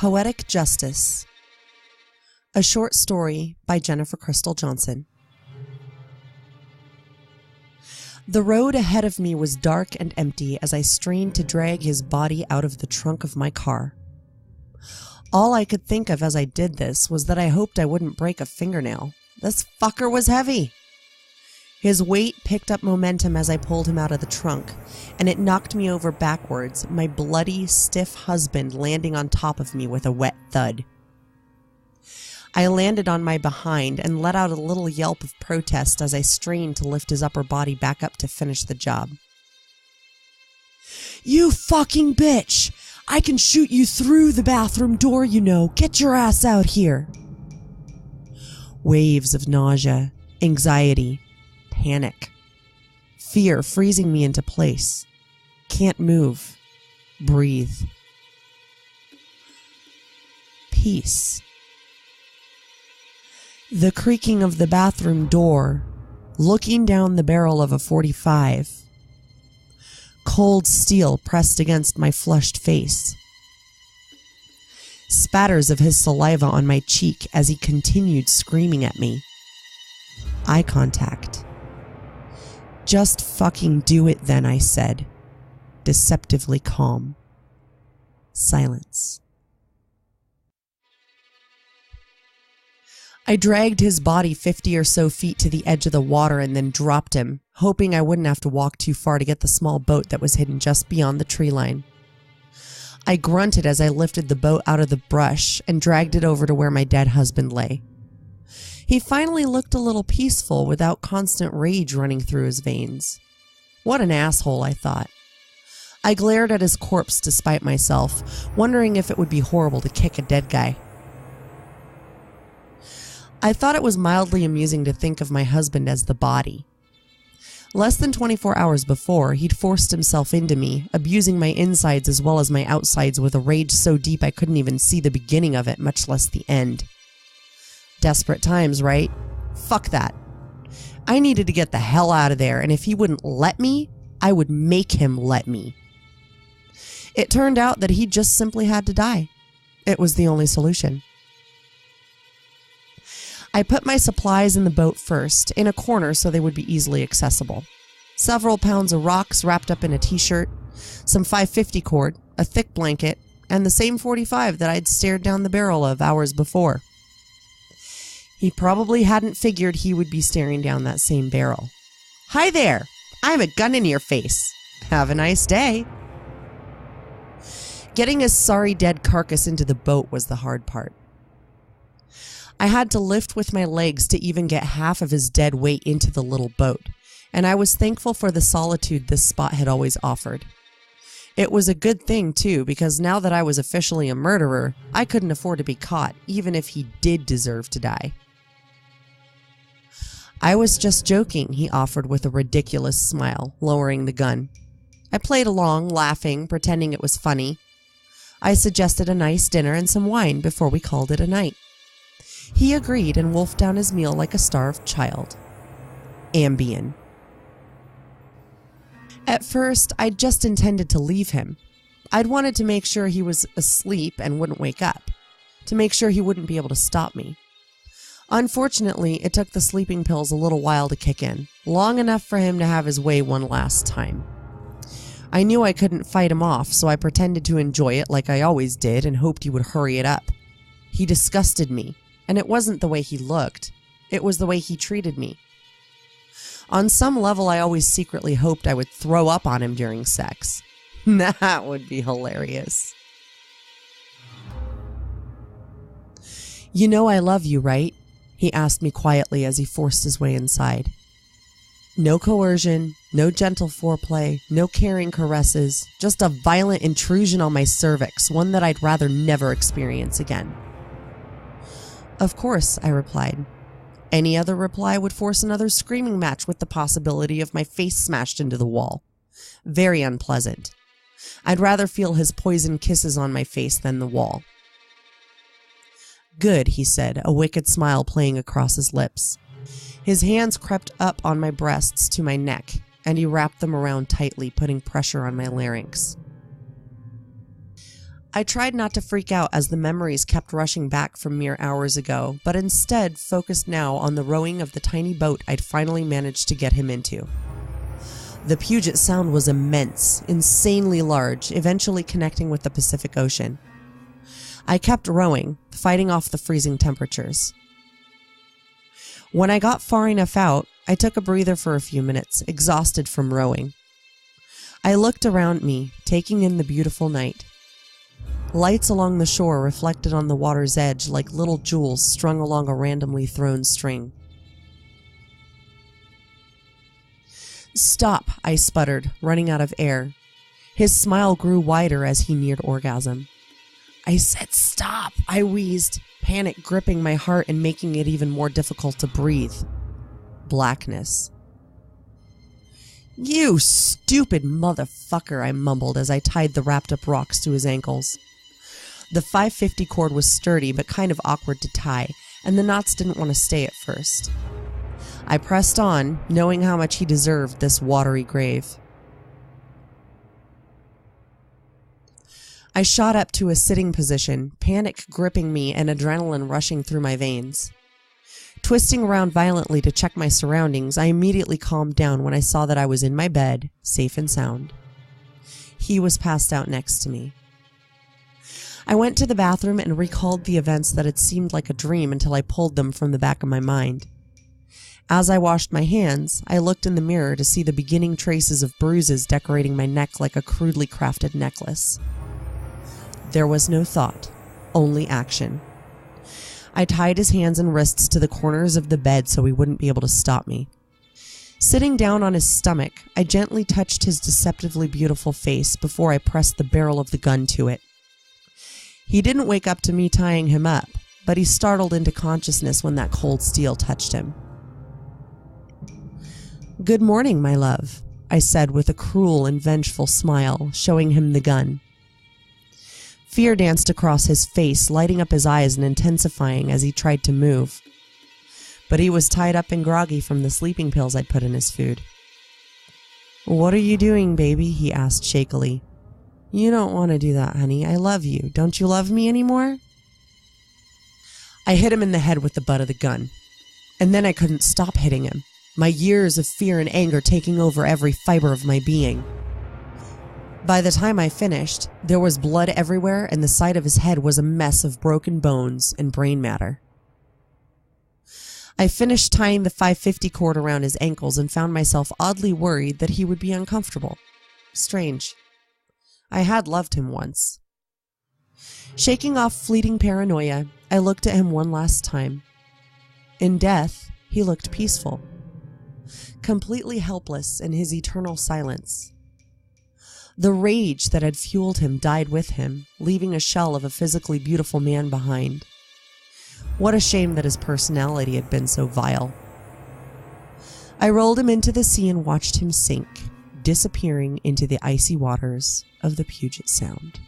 Poetic Justice, a short story by Jennifer Crystal Johnson. The road ahead of me was dark and empty as I strained to drag his body out of the trunk of my car. All I could think of as I did this was that I hoped I wouldn't break a fingernail. This fucker was heavy. His weight picked up momentum as I pulled him out of the trunk, and it knocked me over backwards, my bloody, stiff husband landing on top of me with a wet thud. I landed on my behind and let out a little yelp of protest as I strained to lift his upper body back up to finish the job. "You fucking bitch! I can shoot you through the bathroom door, you know. Get your ass out here!" Waves of nausea, anxiety, panic, fear freezing me into place. Can't move, breathe. Peace. The creaking of the bathroom door, looking down the barrel of a .45. Cold steel pressed against my flushed face. Spatters of his saliva on my cheek as he continued screaming at me. Eye contact. "Just fucking do it then," I said, deceptively calm. Silence. I dragged his body 50 or so feet to the edge of the water and then dropped him, hoping I wouldn't have to walk too far to get the small boat that was hidden just beyond the tree line. I grunted as I lifted the boat out of the brush and dragged it over to where my dead husband lay. He finally looked a little peaceful without constant rage running through his veins. What an asshole, I thought. I glared at his corpse to spite myself, wondering if it would be horrible to kick a dead guy. I thought it was mildly amusing to think of my husband as the body. Less than 24 hours before, he'd forced himself into me, abusing my insides as well as my outsides with a rage so deep I couldn't even see the beginning of it, much less the end. Desperate times, right? Fuck that. I needed to get the hell out of there, and if he wouldn't let me, I would make him let me. It turned out that he just simply had to die. It was the only solution. I put my supplies in the boat first, in a corner so they would be easily accessible. Several pounds of rocks wrapped up in a t-shirt, some 550 cord, a thick blanket, and the same .45 that I'd stared down the barrel of hours before. He probably hadn't figured he would be staring down that same barrel. "Hi there! I'm a gun in your face. Have a nice day." Getting his sorry dead carcass into the boat was the hard part. I had to lift with my legs to even get half of his dead weight into the little boat, and I was thankful for the solitude this spot had always offered. It was a good thing, too, because now that I was officially a murderer, I couldn't afford to be caught, even if he did deserve to die. "I was just joking," he offered with a ridiculous smile, lowering the gun. I played along, laughing, pretending it was funny. I suggested a nice dinner and some wine before we called it a night. He agreed and wolfed down his meal like a starved child. Ambien. At first, I'd just intended to leave him. I'd wanted to make sure he was asleep and wouldn't wake up, to make sure he wouldn't be able to stop me. Unfortunately, it took the sleeping pills a little while to kick in, long enough for him to have his way one last time. I knew I couldn't fight him off, so I pretended to enjoy it like I always did and hoped he would hurry it up. He disgusted me, and it wasn't the way he looked. It was the way he treated me. On some level, I always secretly hoped I would throw up on him during sex. That would be hilarious. "You know I love you, right?" he asked me quietly as he forced his way inside. No coercion, no gentle foreplay, no caring caresses, just a violent intrusion on my cervix, one that I'd rather never experience again. "Of course," I replied. Any other reply would force another screaming match with the possibility of my face smashed into the wall. Very unpleasant. I'd rather feel his poison kisses on my face than the wall. "Good," he said, a wicked smile playing across his lips. His hands crept up on my breasts to my neck, and he wrapped them around tightly, putting pressure on my larynx. I tried not to freak out as the memories kept rushing back from mere hours ago, but instead focused now on the rowing of the tiny boat I'd finally managed to get him into. The Puget Sound was immense, insanely large, eventually connecting with the Pacific Ocean. I kept rowing, fighting off the freezing temperatures. When I got far enough out, I took a breather for a few minutes, exhausted from rowing. I looked around me, taking in the beautiful night. Lights along the shore reflected on the water's edge like little jewels strung along a randomly thrown string. "Stop," I sputtered, running out of air. His smile grew wider as he neared orgasm. "I said stop," I wheezed, panic gripping my heart and making it even more difficult to breathe. Blackness. "You stupid motherfucker," I mumbled as I tied the wrapped-up rocks to his ankles. The 550 cord was sturdy but kind of awkward to tie, and the knots didn't want to stay at first. I pressed on, knowing how much he deserved this watery grave. I shot up to a sitting position, panic gripping me and adrenaline rushing through my veins. Twisting around violently to check my surroundings, I immediately calmed down when I saw that I was in my bed, safe and sound. He was passed out next to me. I went to the bathroom and recalled the events that had seemed like a dream until I pulled them from the back of my mind. As I washed my hands, I looked in the mirror to see the beginning traces of bruises decorating my neck like a crudely crafted necklace. There was no thought, only action. I tied his hands and wrists to the corners of the bed so he wouldn't be able to stop me. Sitting down on his stomach, I gently touched his deceptively beautiful face before I pressed the barrel of the gun to it. He didn't wake up to me tying him up, but he startled into consciousness when that cold steel touched him. "Good morning, my love," I said with a cruel and vengeful smile, showing him the gun. Fear danced across his face, lighting up his eyes and intensifying as he tried to move. But he was tied up and groggy from the sleeping pills I'd put in his food. "What are you doing, baby?" he asked shakily. "You don't want to do that, honey. I love you. Don't you love me anymore?" I hit him in the head with the butt of the gun. And then I couldn't stop hitting him, my years of fear and anger taking over every fiber of my being. By the time I finished, there was blood everywhere and the side of his head was a mess of broken bones and brain matter. I finished tying the 550 cord around his ankles and found myself oddly worried that he would be uncomfortable. Strange. I had loved him once. Shaking off fleeting paranoia, I looked at him one last time. In death, he looked peaceful, completely helpless in his eternal silence. The rage that had fueled him died with him, leaving a shell of a physically beautiful man behind. What a shame that his personality had been so vile. I rolled him into the sea and watched him sink, disappearing into the icy waters of the Puget Sound.